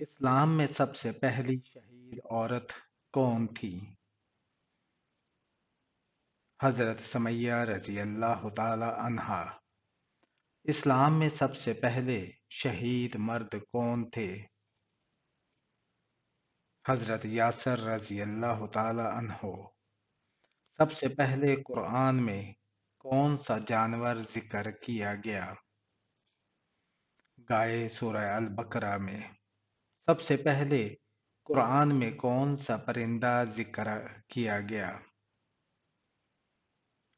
اسلام میں سب سے پہلی شہید عورت کون تھی؟ حضرت سمیہ رضی اللہ تعالی عنہا۔ اسلام میں سب سے پہلے شہید مرد کون تھے؟ حضرت یاسر رضی اللہ تعالی عنہ۔ سب سے پہلے قرآن میں کون سا جانور ذکر کیا گیا؟ گائے سورہ البقرہ میں۔ سب سے پہلے قرآن میں کون سا پرندہ ذکر کیا گیا؟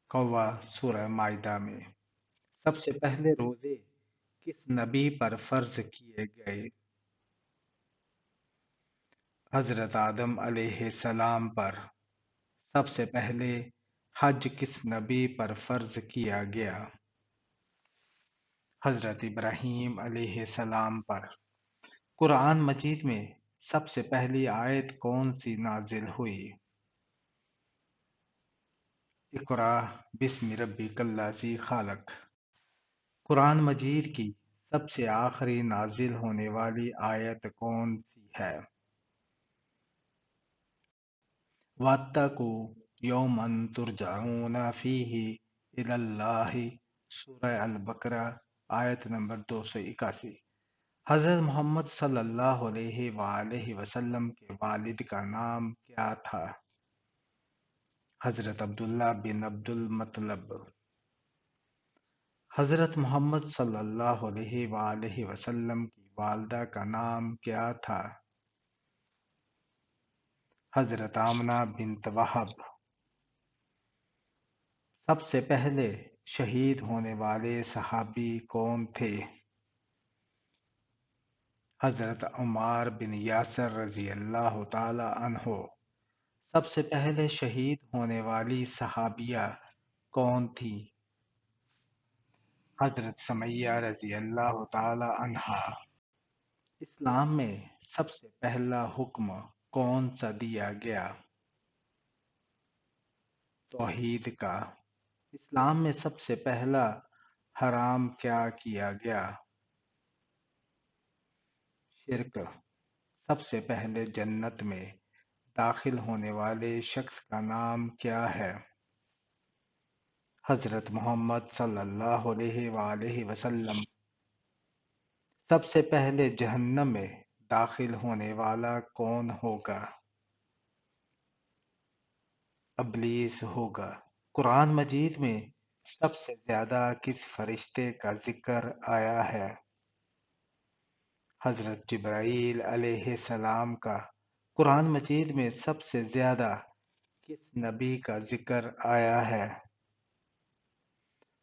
کوا سورہ مائدہ میں۔ سب سے پہلے روزے کس نبی پر فرض کیے گئے؟ حضرت آدم علیہ السلام پر۔ سب سے پہلے حج کس نبی پر فرض کیا گیا؟ حضرت ابراہیم علیہ السلام پر۔ قرآن مجید میں سب سے پہلی آیت کون سی نازل ہوئی؟ اقرأ بسم ربک الذی خلق۔ قرآن مجید کی سب سے آخری نازل ہونے والی آیت کون سی ہے؟ وَاتَّقُوا يَوْمًا تُرْجَعُونَ فِيهِ إِلَى اللَّهِ سورہ البقرہ آیت نمبر 281۔ حضرت محمد صلی اللہ علیہ وآلہ وسلم کے والد کا نام کیا تھا؟ حضرت عبداللہ بن عبد المطلب۔ حضرت محمد صلی اللہ علیہ وآلہ وسلم کی والدہ کا نام کیا تھا؟ حضرت آمنہ بنت وہب۔ سب سے پہلے شہید ہونے والے صحابی کون تھے؟ حضرت عمار بن یاسر رضی اللہ تعالی عنہ۔ سب سے پہلے شہید ہونے والی صحابیہ کون تھی؟ حضرت سمیہ رضی اللہ تعالی عنہا۔ اسلام میں سب سے پہلا حکم کون سا دیا گیا؟ توحید کا۔ اسلام میں سب سے پہلا حرام کیا کیا گیا؟ شرک۔ سب سے پہلے جنت میں داخل ہونے والے شخص کا نام کیا ہے؟ حضرت محمد صلی اللہ علیہ وآلہ وسلم۔ سب سے پہلے جہنم میں داخل ہونے والا کون ہوگا؟ ابلیس ہوگا۔ قرآن مجید میں سب سے زیادہ کس فرشتے کا ذکر آیا ہے؟ حضرت جبرائیل علیہ السلام کا۔ قرآن مجید میں سب سے زیادہ کس نبی کا ذکر آیا ہے؟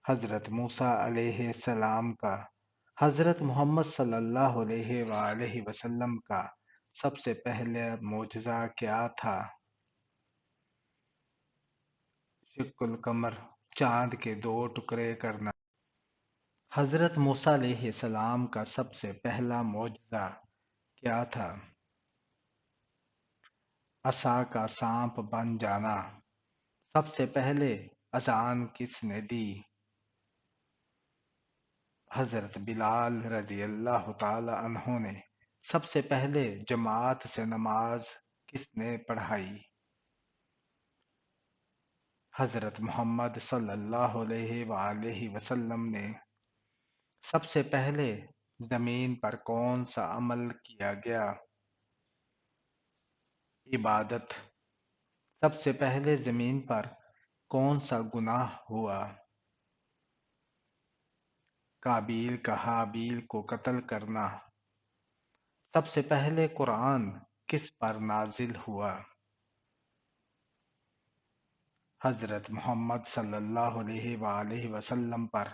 حضرت موسیٰ علیہ السلام کا۔ حضرت محمد صلی اللہ علیہ وآلہ وسلم کا سب سے پہلا معجزہ کیا تھا؟ شق القمر، چاند کے دو ٹکڑے کرنا۔ حضرت موسیٰ علیہ السلام کا سب سے پہلا معجزہ کیا تھا؟ عصا کا سانپ بن جانا۔ سب سے پہلے اذان کس نے دی؟ حضرت بلال رضی اللہ تعالی عنہ نے۔ سب سے پہلے جماعت سے نماز کس نے پڑھائی؟ حضرت محمد صلی اللہ علیہ وآلہ وسلم نے۔ سب سے پہلے زمین پر کون سا عمل کیا گیا؟ عبادت۔ سب سے پہلے زمین پر کون سا گناہ ہوا؟ قابیل کا حابیل کو قتل کرنا۔ سب سے پہلے قرآن کس پر نازل ہوا؟ حضرت محمد صلی اللہ علیہ وآلہ وسلم پر۔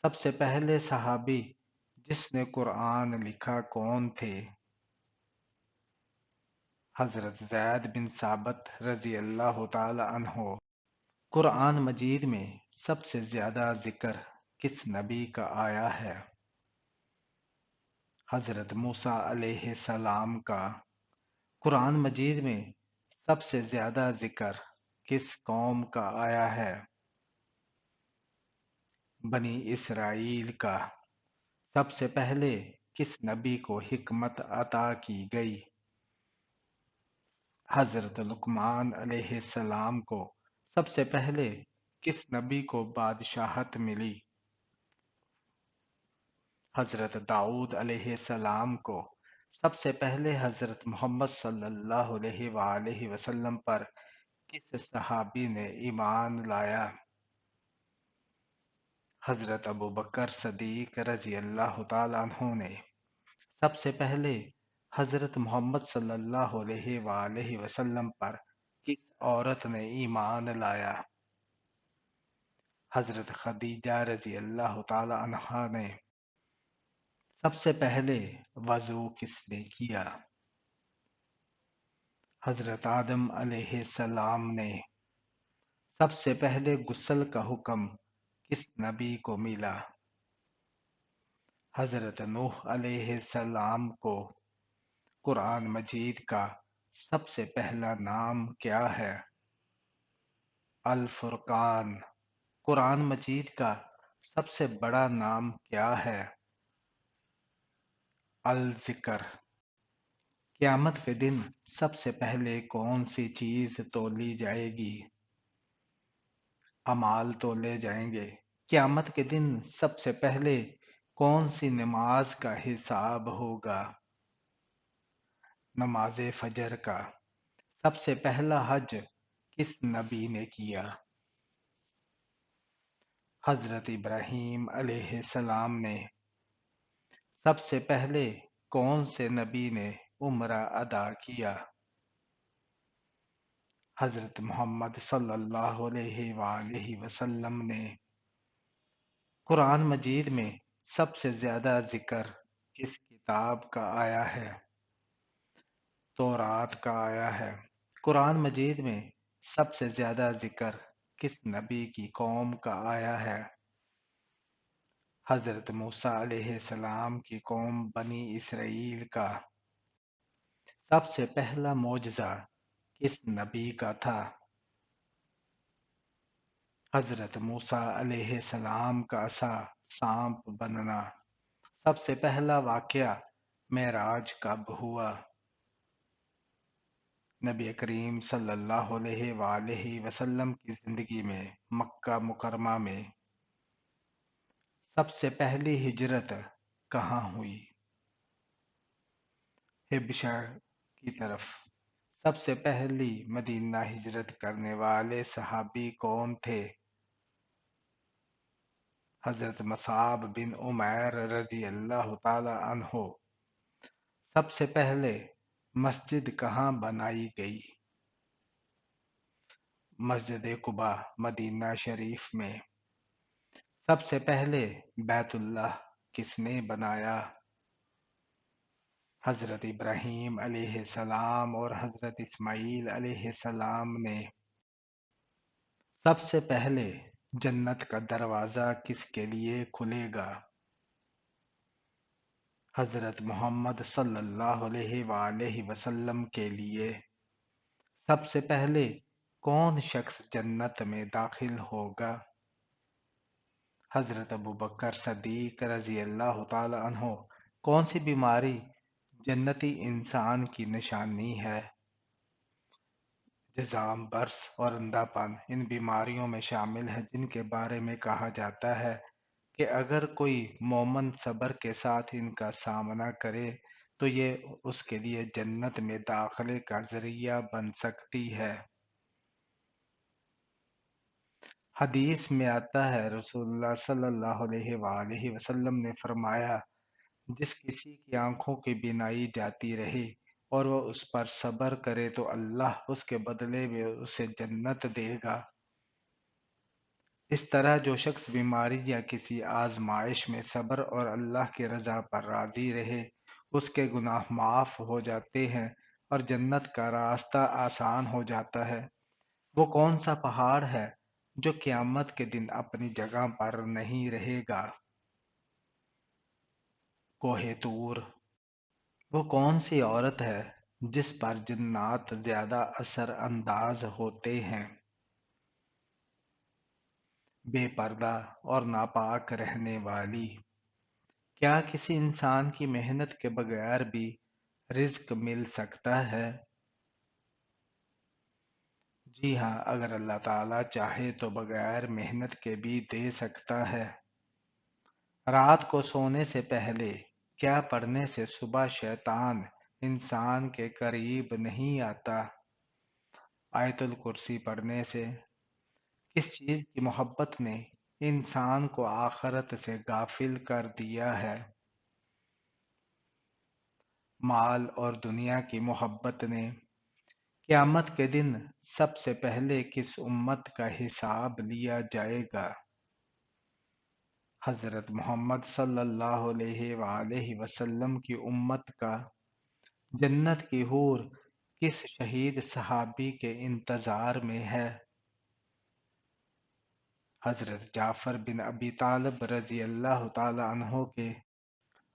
سب سے پہلے صحابی جس نے قرآن لکھا کون تھے؟ حضرت زید بن ثابت رضی اللہ تعالی عنہ۔ قرآن مجید میں سب سے زیادہ ذکر کس نبی کا آیا ہے؟ حضرت موسیٰ علیہ السلام کا۔ قرآن مجید میں سب سے زیادہ ذکر کس قوم کا آیا ہے؟ بنی اسرائیل کا۔ سب سے پہلے کس نبی کو حکمت عطا کی گئی؟ حضرت لقمان علیہ السلام کو سب سے پہلے کس نبی کو بادشاہت ملی؟ حضرت داؤد علیہ السلام کو سب سے پہلے حضرت محمد صلی اللہ علیہ وآلہ وسلم پر کس صحابی نے ایمان لایا؟ حضرت ابوبکر صدیق رضی اللہ تعالیٰ عنہ نے سب سے پہلے حضرت محمد صلی اللہ علیہ وآلہ وسلم پر کس عورت نے ایمان لایا؟ حضرت خدیجہ رضی اللہ تعالیٰ عنہا نے سب سے پہلے وضو کس نے کیا؟ حضرت آدم علیہ السلام نے سب سے پہلے غسل کا حکم کس نبی کو ملا؟ حضرت نوح علیہ السلام کو قرآن مجید کا سب سے پہلا نام کیا ہے؟ الفرقان۔ قرآن مجید کا سب سے بڑا نام کیا ہے؟ الذکر۔ قیامت کے دن سب سے پہلے کون سی چیز تولی جائے گی؟ اعمال تولے جائیں گے۔ قیامت کے دن سب سے پہلے کون سی نماز کا حساب ہوگا؟ نماز فجر کا۔ سب سے پہلا حج کس نبی نے کیا؟ حضرت ابراہیم علیہ السلام نے سب سے پہلے کون سے نبی نے عمرہ ادا کیا؟ حضرت محمد صلی اللہ علیہ وآلہ وسلم نے قرآن مجید میں سب سے زیادہ ذکر کس کتاب کا آیا ہے؟ تورات کا آیا ہے۔ قرآن مجید میں سب سے زیادہ ذکر کس نبی کی قوم کا آیا ہے؟ حضرت موسیٰ علیہ السلام کی قوم بنی اسرائیل کا سب سے پہلا معجزہ کس نبی کا تھا؟ حضرت موسیٰ علیہ السلام کا عصا سانپ بننا۔ سب سے پہلا واقعہ معراج کب ہوا؟ نبی کریم صلی اللہ علیہ وآلہ وسلم کی زندگی میں مکہ مکرمہ میں سب سے پہلی ہجرت کہاں ہوئی؟ حبشہ کی طرف۔ سب سے پہلی مدینہ ہجرت کرنے والے صحابی کون تھے؟ حضرت مصعب بن عمیر رضی اللہ تعالی عنہ۔ سب سے پہلے مسجد کہاں بنائی گئی؟ مسجد قباء مدینہ شریف میں۔ سب سے پہلے بیت اللہ کس نے بنایا؟ حضرت ابراہیم علیہ السلام اور حضرت اسماعیل علیہ السلام نے۔ سب سے پہلے جنت کا دروازہ کس کے لیے کھلے گا؟ حضرت محمد صلی اللہ علیہ وآلہ وسلم کے لیے۔ سب سے پہلے کون شخص جنت میں داخل ہوگا؟ حضرت ابوبکر صدیق رضی اللہ تعالی عنہ۔ کون سی بیماری جنتی انسان کی نشانی ہے؟ جذام، برس اور اندھا پن ان بیماریوں میں شامل ہیں جن کے بارے میں کہا جاتا ہے کہ اگر کوئی مومن صبر کے ساتھ ان کا سامنا کرے تو یہ اس کے لیے جنت میں داخلے کا ذریعہ بن سکتی ہے۔ حدیث میں آتا ہے رسول اللہ صلی اللہ علیہ وآلہ وسلم نے فرمایا، جس کسی کی آنکھوں کی بینائی جاتی رہے اور وہ اس پر صبر کرے تو اللہ اس کے بدلے میں اسے جنت دے گا۔ اس طرح جو شخص بیماری یا کسی آزمائش میں صبر اور اللہ کی رضا پر راضی رہے اس کے گناہ معاف ہو جاتے ہیں اور جنت کا راستہ آسان ہو جاتا ہے۔ وہ کون سا پہاڑ ہے جو قیامت کے دن اپنی جگہ پر نہیں رہے گا؟ کوہ طور۔ وہ کون سی عورت ہے جس پر جنات زیادہ اثر انداز ہوتے ہیں؟ بے پردہ اور ناپاک رہنے والی۔ کیا کسی انسان کی محنت کے بغیر بھی رزق مل سکتا ہے؟ جی ہاں، اگر اللہ تعالیٰ چاہے تو بغیر محنت کے بھی دے سکتا ہے۔ رات کو سونے سے پہلے کیا پڑھنے سے صبح شیطان انسان کے قریب نہیں آتا؟ آیت الکرسی پڑھنے سے۔ کس چیز کی محبت نے انسان کو آخرت سے غافل کر دیا ہے؟ مال اور دنیا کی محبت نے۔ قیامت کے دن سب سے پہلے کس امت کا حساب لیا جائے گا؟ حضرت محمد صلی اللہ علیہ وآلہ وسلم کی امت کا۔ جنت کی حور کس شہید صحابی کے انتظار میں ہے؟ حضرت جعفر بن ابی طالب رضی اللہ تعالی عنہ کے۔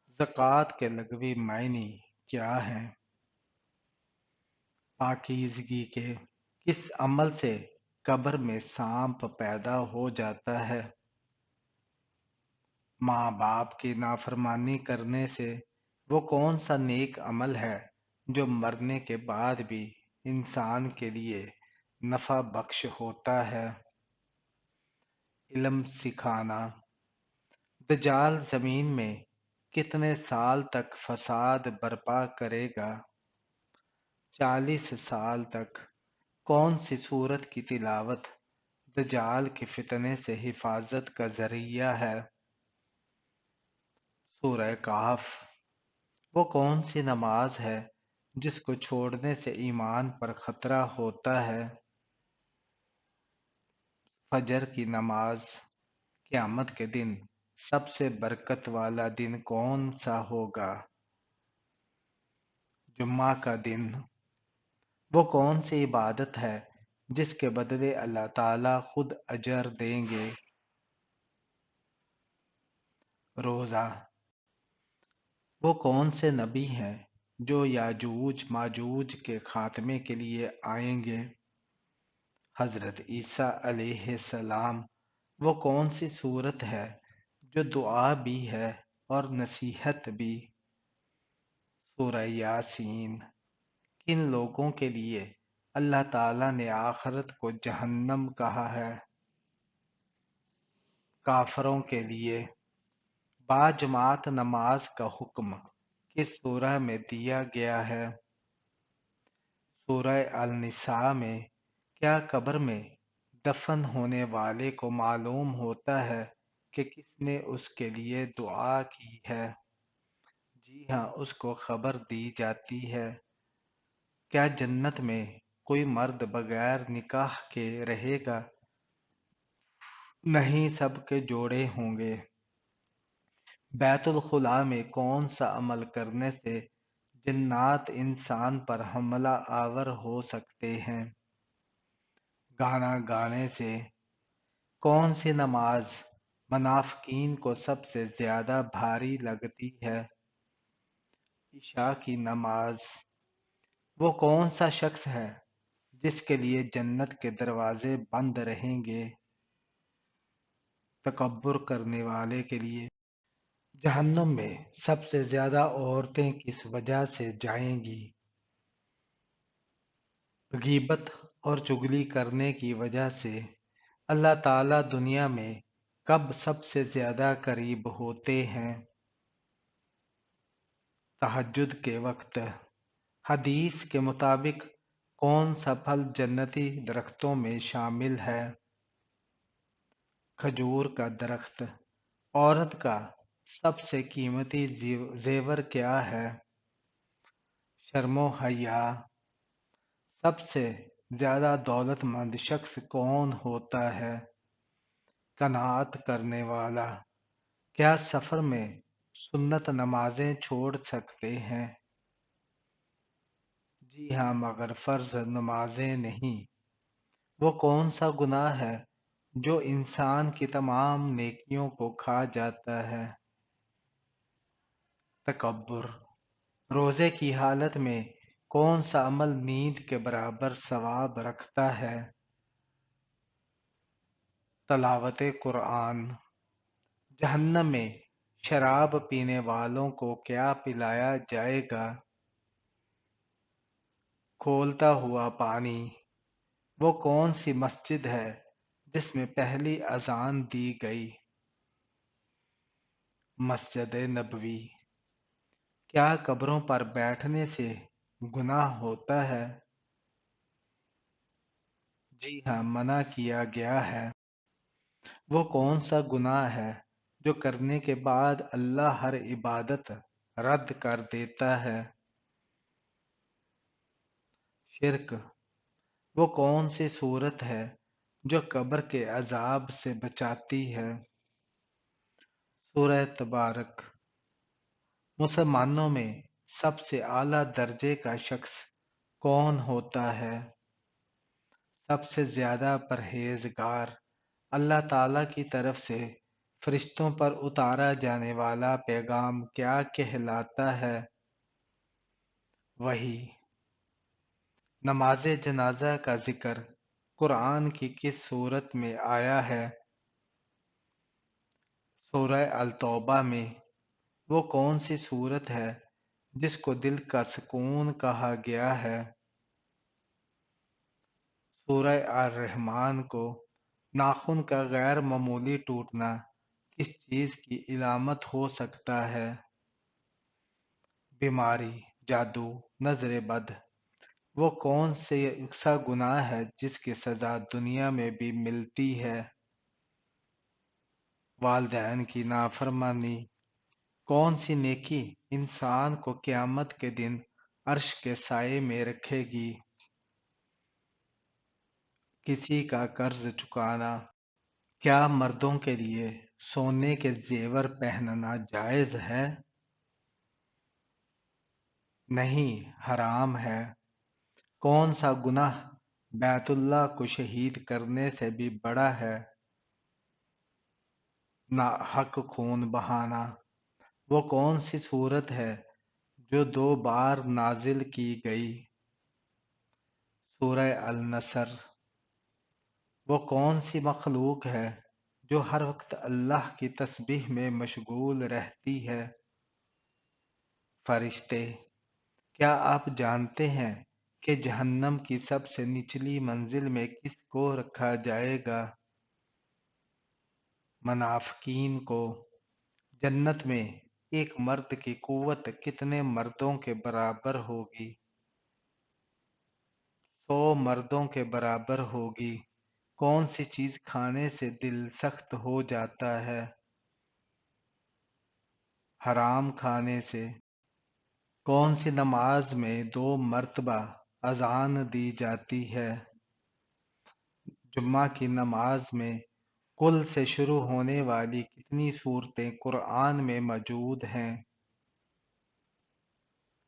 زکوٰۃ کے لغوی معنی کیا ہیں؟ پاکیزگی کے۔ کس عمل سے قبر میں سانپ پیدا ہو جاتا ہے؟ ماں باپ کی نافرمانی کرنے سے وہ کون سا نیک عمل ہے جو مرنے کے بعد بھی انسان کے لیے نفع بخش ہوتا ہے؟ علم سکھانا۔ دجال زمین میں کتنے سال تک فساد برپا کرے گا؟ 40 سال تک۔ کون سی سورت کی تلاوت دجال کے فتنے سے حفاظت کا ذریعہ ہے؟ سورہ کہف۔ وہ کون سی نماز ہے جس کو چھوڑنے سے ایمان پر خطرہ ہوتا ہے؟ فجر کی نماز۔ قیامت کے دن سب سے برکت والا دن کون سا ہوگا؟ جمعہ کا دن۔ وہ کون سی عبادت ہے جس کے بدلے اللہ تعالیٰ خود اجر دیں گے؟ روزہ۔ وہ کون سے نبی ہیں جو یاجوج ماجوج کے خاتمے کے لیے آئیں گے؟ حضرت عیسیٰ علیہ السلام۔ وہ کون سی صورت ہے جو دعا بھی ہے اور نصیحت بھی؟ سورہ یاسین۔ کن لوگوں کے لیے اللہ تعالیٰ نے آخرت کو جہنم کہا ہے؟ کافروں کے لیے۔ باجماعت نماز کا حکم کس سورہ میں دیا گیا ہے؟ سورہ النساء میں۔ کیا قبر میں دفن ہونے والے کو معلوم ہوتا ہے کہ کس نے اس کے لیے دعا کی ہے؟ جی ہاں، اس کو خبر دی جاتی ہے۔ کیا جنت میں کوئی مرد بغیر نکاح کے رہے گا؟ نہیں، سب کے جوڑے ہوں گے۔ بیت الخلاء میں کون سا عمل کرنے سے جنات انسان پر حملہ آور ہو سکتے ہیں؟ گانا گانے سے۔ کون سی نماز منافقین کو سب سے زیادہ بھاری لگتی ہے؟ عشاء کی نماز۔ وہ کون سا شخص ہے جس کے لیے جنت کے دروازے بند رہیں گے؟ تکبر کرنے والے کے لیے۔ جہنم میں سب سے زیادہ عورتیں کس وجہ سے جائیں گی؟ غیبت اور چغلی کرنے کی وجہ سے۔ اللہ تعالیٰ دنیا میں کب سب سے زیادہ قریب ہوتے ہیں؟ تہجد کے وقت۔ حدیث کے مطابق کون سا پھل جنتی درختوں میں شامل ہے؟ کھجور کا درخت۔ عورت کا سب سے قیمتی زیور کیا ہے؟ شرم و حیا۔ سب سے زیادہ دولت مند شخص کون ہوتا ہے؟ قناعت کرنے والا۔ کیا سفر میں سنت نمازیں چھوڑ سکتے ہیں؟ جی ہاں، مگر فرض نمازیں نہیں۔ وہ کون سا گناہ ہے جو انسان کی تمام نیکیوں کو کھا جاتا ہے؟ تکبر۔ روزے کی حالت میں کون سا عمل نیند کے برابر ثواب رکھتا ہے؟ تلاوت قرآن۔ جہنم میں شراب پینے والوں کو کیا پلایا جائے گا؟ کھولتا ہوا پانی۔ وہ کون سی مسجد ہے جس میں پہلی اذان دی گئی؟ مسجد نبوی۔ کیا قبروں پر بیٹھنے سے گناہ ہوتا ہے؟ جی ہاں، منع کیا گیا ہے۔ وہ کون سا گناہ ہے جو کرنے کے بعد اللہ ہر عبادت رد کر دیتا ہے؟ شرک۔ وہ کون سی صورت ہے جو قبر کے عذاب سے بچاتی ہے؟ سورہ تبارک۔ مسلمانوں میں سب سے اعلیٰ درجے کا شخص کون ہوتا ہے؟ سب سے زیادہ پرہیزگار۔ اللہ تعالی کی طرف سے فرشتوں پر اتارا جانے والا پیغام کیا کہلاتا ہے؟ وحی۔ نماز جنازہ کا ذکر قرآن کی کس سورت میں آیا ہے؟ سورہ التوبہ میں۔ وہ کون سی سورت ہے جس کو دل کا سکون کہا گیا ہے؟ سورہ الرحمن کو۔ ناخن کا غیر معمولی ٹوٹنا کس چیز کی علامت ہو سکتا ہے؟ بیماری، جادو، نظر بد۔ وہ کون سا گناہ ہے جس کی سزا دنیا میں بھی ملتی ہے؟ والدین کی نافرمانی۔ کون سی نیکی انسان کو قیامت کے دن عرش کے سائے میں رکھے گی؟ کسی کا قرض چکانا۔ کیا مردوں کے لیے سونے کے زیور پہننا جائز ہے؟ نہیں، حرام ہے۔ کون سا گناہ بیت اللہ کو شہید کرنے سے بھی بڑا ہے؟ ناحق خون بہانا۔ وہ کون سی صورت ہے جو 2 بار نازل کی گئی؟ سورہ النصر۔ وہ کون سی مخلوق ہے جو ہر وقت اللہ کی تسبیح میں مشغول رہتی ہے؟ فرشتے۔ کیا آپ جانتے ہیں کہ جہنم کی سب سے نچلی منزل میں کس کو رکھا جائے گا؟ منافقین کو۔ جنت میں ایک مرد کی قوت کتنے مردوں کے برابر ہوگی؟ 100 مردوں کے برابر ہوگی۔ کون سی چیز کھانے سے دل سخت ہو جاتا ہے؟ حرام کھانے سے۔ کون سی نماز میں 2 مرتبہ اذان دی جاتی ہے؟ جمعہ کی نماز میں قل سے شروع ہونے والی کتنی صورتیں قرآن میں موجود ہیں؟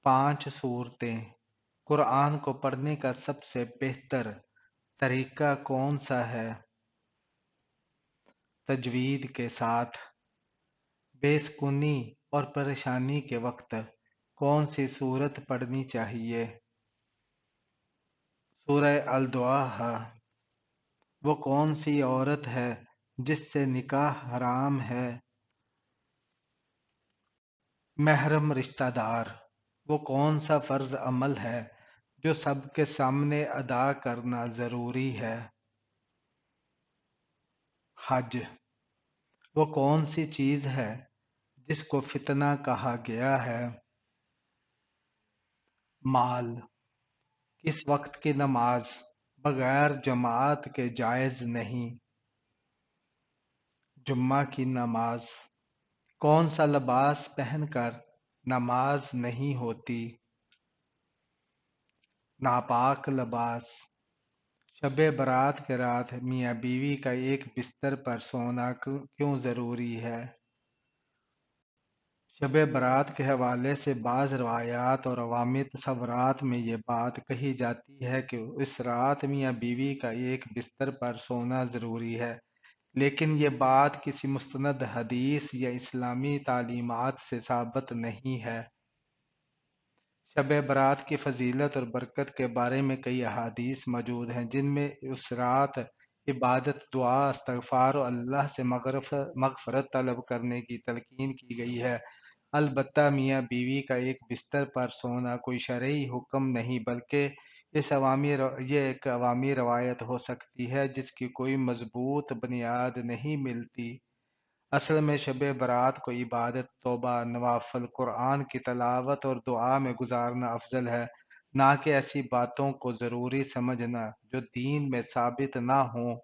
5 صورتیں۔ قرآن کو پڑھنے کا سب سے بہتر طریقہ کون سا ہے؟ تجوید کے ساتھ۔ بے سکونی اور پریشانی کے وقت کون سی صورت پڑھنی چاہیے؟ سورہ الضحیٰ۔ وہ کون سی عورت ہے جس سے نکاح حرام ہے؟ محرم رشتہ دار۔ وہ کون سا فرض عمل ہے جو سب کے سامنے ادا کرنا ضروری ہے؟ حج۔ وہ کون سی چیز ہے جس کو فتنہ کہا گیا ہے؟ مال۔ کس وقت کی نماز بغیر جماعت کے جائز نہیں؟ جمعہ کی نماز۔ کون سا لباس پہن کر نماز نہیں ہوتی؟ ناپاک لباس۔ شب برات کے رات میاں بیوی کا ایک بستر پر سونا کیوں ضروری ہے؟ شب برات کے حوالے سے بعض روایات اور عوامی تصورات میں یہ بات کہی جاتی ہے کہ اس رات میاں بیوی کا ایک بستر پر سونا ضروری ہے، لیکن یہ بات کسی مستند حدیث یا اسلامی تعلیمات سے ثابت نہیں ہے۔ شب برات کی فضیلت اور برکت کے بارے میں کئی احادیث موجود ہیں جن میں اس رات عبادت، دعا، استغفار اور اللہ سے مغفرت طلب کرنے کی تلقین کی گئی ہے۔ البتہ میاں بیوی کا ایک بستر پر سونا کوئی شرعی حکم نہیں، بلکہ یہ ایک عوامی روایت ہو سکتی ہے جس کی کوئی مضبوط بنیاد نہیں ملتی۔ اصل میں شب برات کو عبادت، توبہ، نوافل، قرآن کی تلاوت اور دعا میں گزارنا افضل ہے، نہ کہ ایسی باتوں کو ضروری سمجھنا جو دین میں ثابت نہ ہوں۔